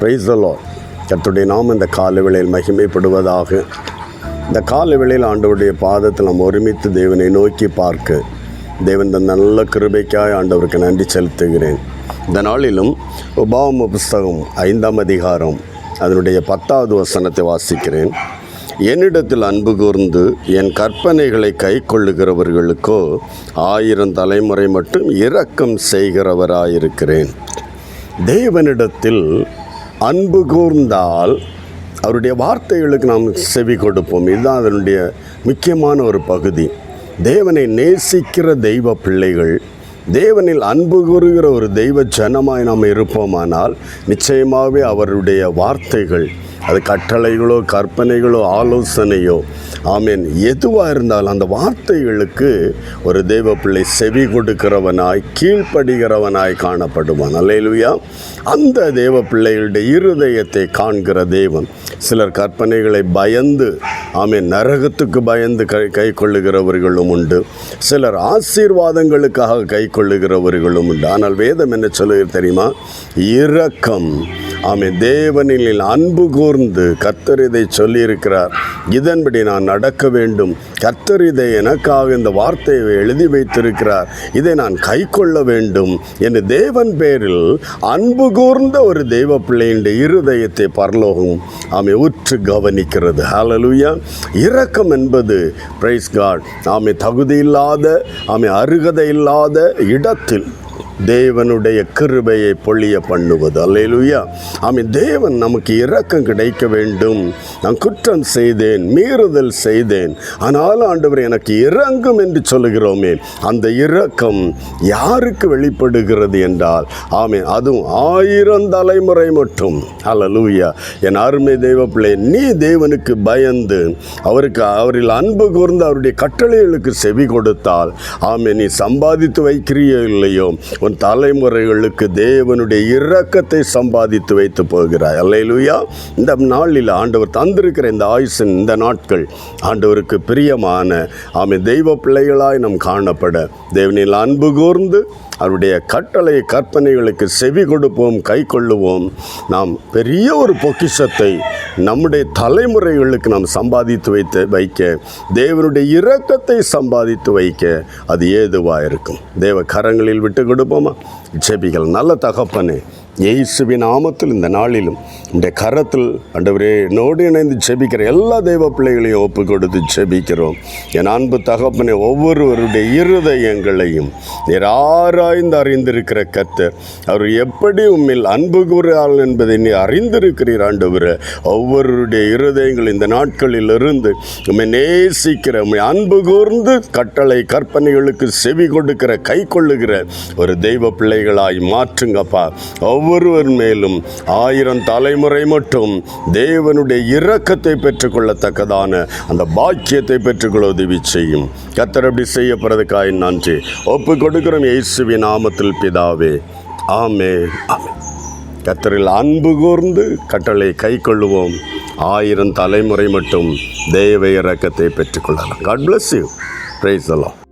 Praise the Lord. கர்த்தருடைய நாமம் இந்த காலை வேளையில் மகிமைப்படுவதாக. இந்த காலை வேளையில் ஆண்டவருடைய பாதத்தில் நாம் ஒருமித்து தேவனை நோக்கி பார்க்க தேவன் இந்த நல்ல கிருபைக்காய் ஆண்டவருக்கு நன்றி செலுத்துகிறேன். இந்த நாளிலும் உபாகம புஸ்தகம் 5ஆம் அதிகாரம் அதனுடைய 10வது வசனத்தை வாசிக்கிறேன். என்னிடத்தில் அன்பு கூர்ந்து என் கற்பனைகளை கை கொள்ளுகிறவர்களுக்கோ 1000 தலைமுறை மட்டும் இரக்கம் செய்கிறவராயிருக்கிறேன். தேவனிடத்தில் அன்பு கூர்ந்தால் அவருடைய வார்த்தைகளுக்கு நாம் செவி கொடுப்போம். இதுதான் அதனுடைய முக்கியமான ஒரு பகுதி. தேவனை நேசிக்கிற தெய்வ பிள்ளைகள், தேவனில் அன்பு கூறுகிற ஒரு தெய்வ ஜனமாய் நாம் இருப்போமானால் நிச்சயமாகவே அவருடைய வார்த்தைகள், அது கட்டளைகளோ கற்பனைகளோ ஆலோசனையோ ஆமேன் எதுவாக இருந்தாலும் அந்த வார்த்தைகளுக்கு ஒரு தெய்வ பிள்ளை செவி கொடுக்கிறவனாய் கீழ்ப்படுகிறவனாய் காணப்படுவான். அல்லேலூயா. அந்த தெய்வ பிள்ளைகளுடைய இருதயத்தை காண்கிற தேவன். சிலர் கற்பனைகளை பயந்து ஆமேன் நரகத்துக்கு பயந்து கை கொள்ளுகிறவர்களும் உண்டு. சிலர் ஆசீர்வாதங்களுக்காக கை கொள்ளுகிறவர்களும் உண்டு. ஆனால் வேதம் என்ன சொல்லுகிறது தெரியுமா? இரக்கம். ஆமேன் தேவனில் அன்பு கூர்ந்து கர்த்தர் இதை சொல்லியிருக்கிறார், இதன்படி நான் நடக்க வேண்டும். கர்த்தர் இதை எனக்காக இந்த வார்த்தையை எழுதி வைத்திருக்கிறார், இதை நான் கை கொள்ள வேண்டும் என்று தேவன் பேரில் அன்பு கூர்ந்த ஒரு தெய்வ பிள்ளையின் இருதயத்தை பரலோகம் உற்று கவனிக்கிறது. ஹல்லேலூயா. இரக்கம் என்பது பிரைஸ் காட் தகுதி இல்லாத அருகதை இல்லாத இடத்தில் தேவனுடைய கிருபையை பொழிய பண்ணுவது. அல்லேலூயா. தேவன் நமக்கு இரக்கம் கிடைக்க வேண்டும். நான் குற்றம் செய்தேன், மீறுதல் செய்தேன், ஆனாலும் ஆண்டவர் எனக்கு இரங்கும் என்று சொல்லுகிறோமே, அந்த இரக்கம் யாருக்கு வெளிப்படுகிறது என்றால் அதுவும் 1000 தலைமுறை மட்டும். அல்லேலூயா. என் அருமை தெய்வ பிள்ளை, நீ தேவனுக்கு பயந்து அவரில் அன்பு கூர்ந்து அவருடைய கட்டளைகளுக்கு செவி கொடுத்தால் நீ சம்பாதித்து வைக்கிறியோ இல்லையோ, உன் தலைமுறைகளுக்கு தேவனுடைய இரக்கத்தை சம்பாதித்து வைத்து போகிறாய். அல்லேலூயா. இந்த நாளில் ஆண்டவர் தந்திருக்கிற இந்த ஆயுசின் இந்த நாட்கள் ஆண்டவருக்கு பிரியமான தெய்வ பிள்ளைகளாய் நாம் காணப்பட தேவனில் அன்பு கூர்ந்து அவருடைய கட்டளை கற்பனைகளுக்கு செவி கொடுப்போம், கை கொள்ளுவோம். நாம் பெரிய ஒரு பொக்கிஷத்தை நம்முடைய தலைமுறைகளுக்கு நாம் சம்பாதித்து வைக்க, தேவனுடைய இரக்கத்தை சம்பாதித்து வைக்க அது ஏதுவாக இருக்கும். தேவ கரங்களில் விட்டு கொடுப்போமா? ஜெபிகள். நல்ல தகப்பனே, இயேசுவின் நாமத்தில் இந்த நாளிலும் இந்த கரத்தில் ஆண்டவரே என்னோடு இணைந்து ஜெபிக்கிற எல்லா தெய்வ பிள்ளைகளையும் ஒப்பு கொடுத்து ஜெபிக்கிறோம். என் அன்பு தகப்பனே, ஒவ்வொருவருடைய இருதயங்களையும் நீர் ஆராய்ந்து அறிந்திருக்கிற கர்த்தர், அவர் எப்படி உம்மில் அன்பு கூறுகிறார்கள் என்பதை நீ அறிந்திருக்கிறீர். ஆண்டவரே, ஒவ்வொருடைய இருதயங்கள் இந்த நாட்களில் இருந்து உம்மை நேசிக்கிற, உம்மை அன்பு கூர்ந்து கட்டளை கற்பனைகளுக்கு செவி கொடுக்கிற, கை கொள்ளுகிற ஒரு தெய்வ பிள்ளைகளாய் மாற்றுங்கப்பா. ஒவ்வொருவர் மேலும் 1000 தலைமுறை மட்டும் தேவனுடைய இரக்கத்தை பெற்றுக்கொள்ளத்தக்கதான அந்த பாக்கியத்தை பெற்றுக்கொள்ள உதவி செய்யும். கர்த்தர் அப்படி செய்யப்படுறதுக்காய் நன்றி. ஒப்பு கொடுக்கிறோம் இயேசுவின் நாமத்தில் பிதாவே. ஆமென். ஆமென். கர்த்தரில் அன்பு கூர்ந்து கட்டளை கை கொள்ளுவோம். 1000 தலைமுறை மட்டும் தேவ இரக்கத்தை பெற்றுக்கொள்ளலாம். God bless you. Praise the Lord.